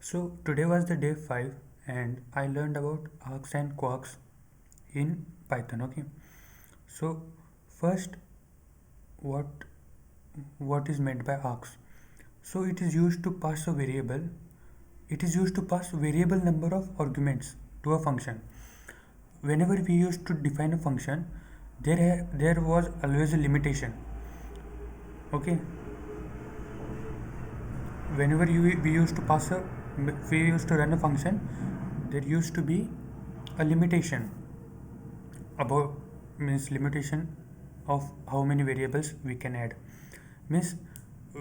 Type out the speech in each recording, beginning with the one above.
So today was the day 5 and I learned about args and kwargs in Python. Okay, so first, what what is meant by args? So it is used to pass a variable. It is used to pass variable number of arguments to a function. Whenever we used to define a function, there was always a limitation. Okay, whenever we used to pass a we used to run a function, there used to be a limitation about means limitation of how many variables we can add. Means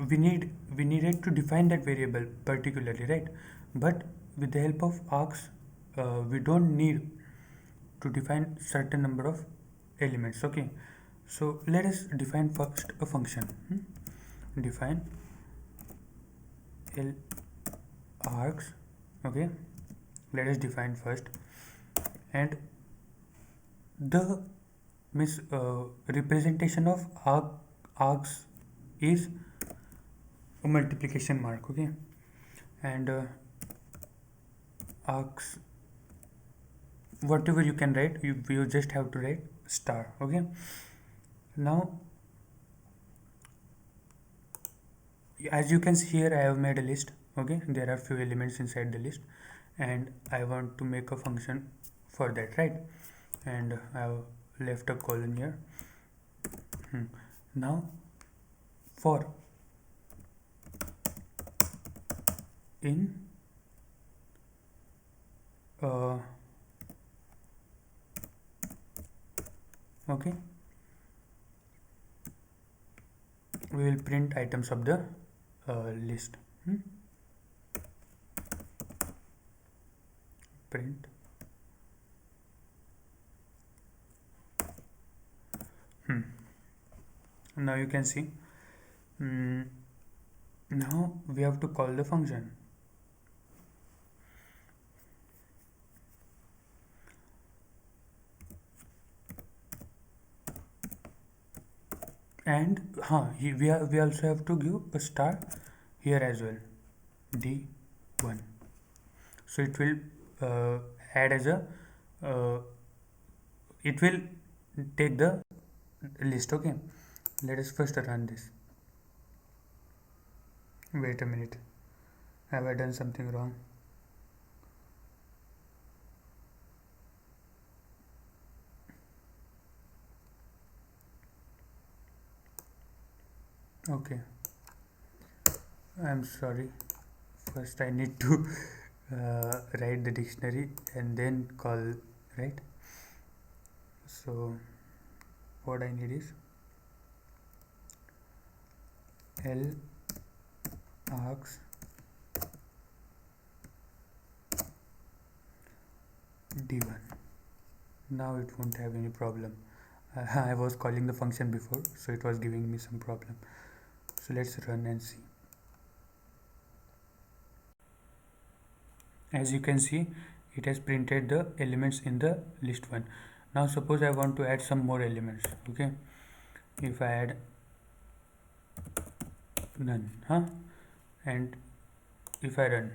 we needed to define that variable particularly, right? But with the help of args, we don't need to define certain number of elements. Okay, so let us define first a function. Define l args. Okay, let us define first. And the means representation of args is a multiplication mark. Okay, and args, whatever you can write, you just have to write star. Okay, now as you can see here, I have made a list. Okay, there are few elements inside the list and I want to make a function for that, right? And I have left a colon here. Now for in okay, we will print items of the list. Print now you can see, now we have to call the function. And we also have to give a star here as well, d1. So it will add as a it will take the list. Okay, let us first run this. Wait a minute, have I done something wrong? Okay, I'm sorry. First I need to write the dictionary and then call, right? So what I need is l args d1. Now it won't have any problem. I was calling the function before, so it was giving me some problem. So let's run and see. As you can see, it has printed the elements in the list 1. Now suppose I want to add some more elements. Okay, if I add none, and if I run,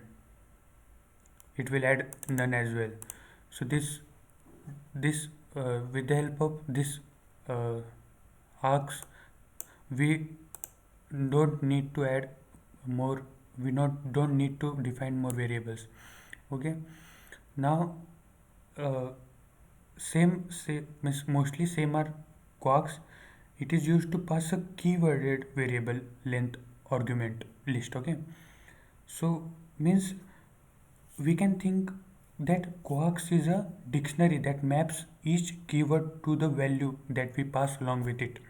it will add none as well. So this with the help of this args, we don't need to add more, we don't need to define more variables. Okay, now mostly same are kwargs. It is used to pass a keyworded variable length argument list. Okay, so means we can think that kwargs is a dictionary that maps each keyword to the value that we pass along with it.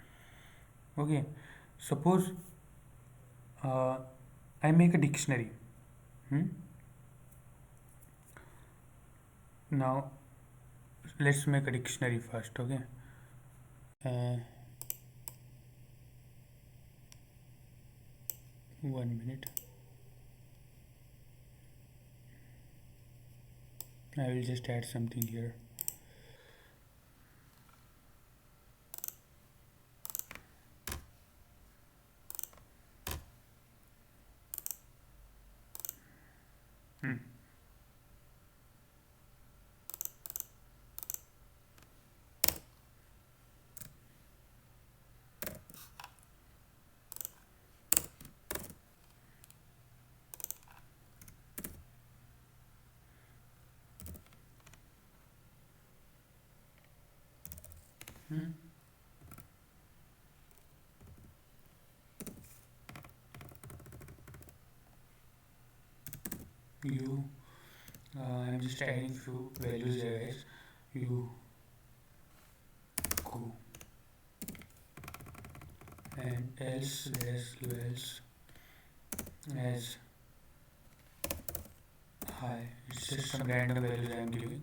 Okay, suppose I make a dictionary. Now let's make a dictionary first. Okay, 1 minute. I will just add something here. Hmm. Hmm. You I'm just adding few values here, guys. You go and else, let's do else as high. It's just some random values I'm giving,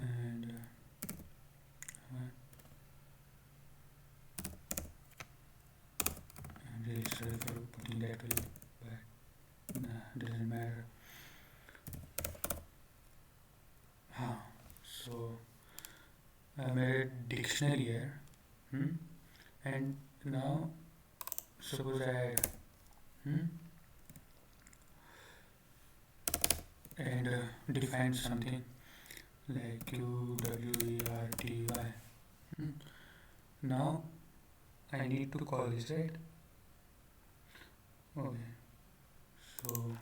and I'm really sorry for putting that value, but doesn't matter. Huh. So I made a dictionary here, hmm? And now suppose I add hmm? and define something like QWERTY. Hmm? Now I need to call this, right? Okay. So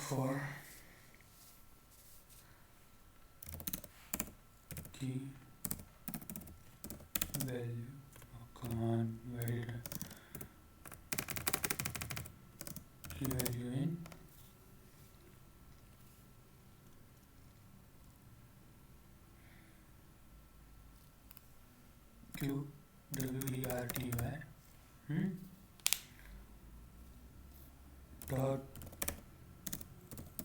for key value, oh, come on, where did key value in QWERTY, hmm? Dot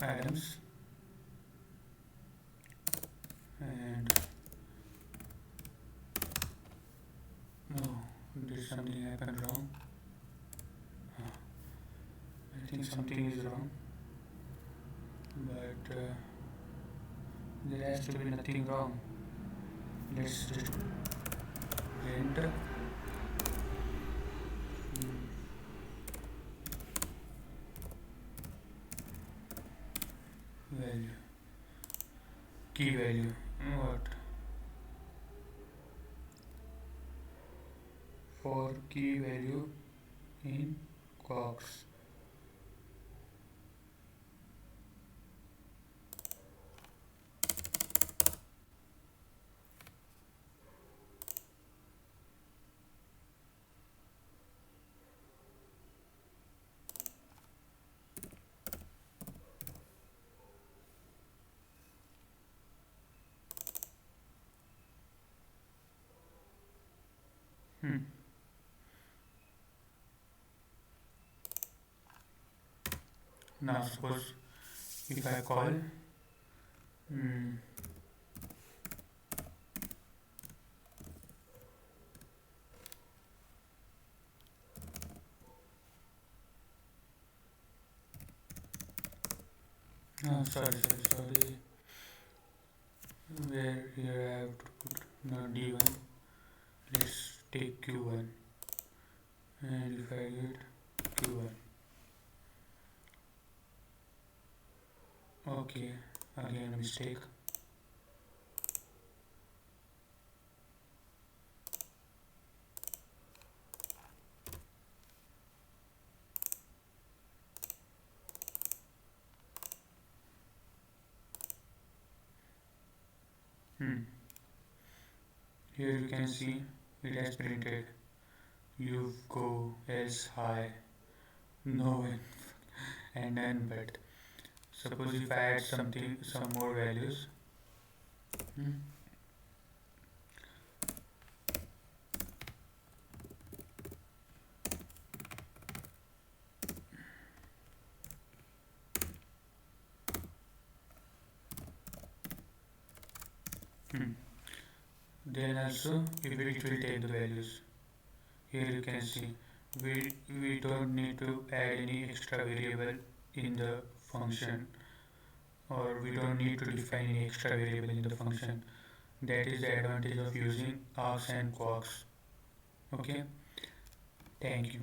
items, and no, did something happen wrong? I think something is wrong, but there has to be nothing wrong. Let's just enter value, key value. What? For key value in kwargs. Hmm. Now suppose if I call hmm, oh, sorry, where here I have to put not D1, let's take Q1, and if I get Q1, okay, again a mistake. Hmm. Here you can see it has printed you go else high, no and none, but suppose if I add something, some more values, hmm, hmm, then also it will take the values. Here you can see we don't need to add any extra variable in the function, or we don't need to define any extra variable in the function. That is the advantage of using args and kwargs. Okay, thank you.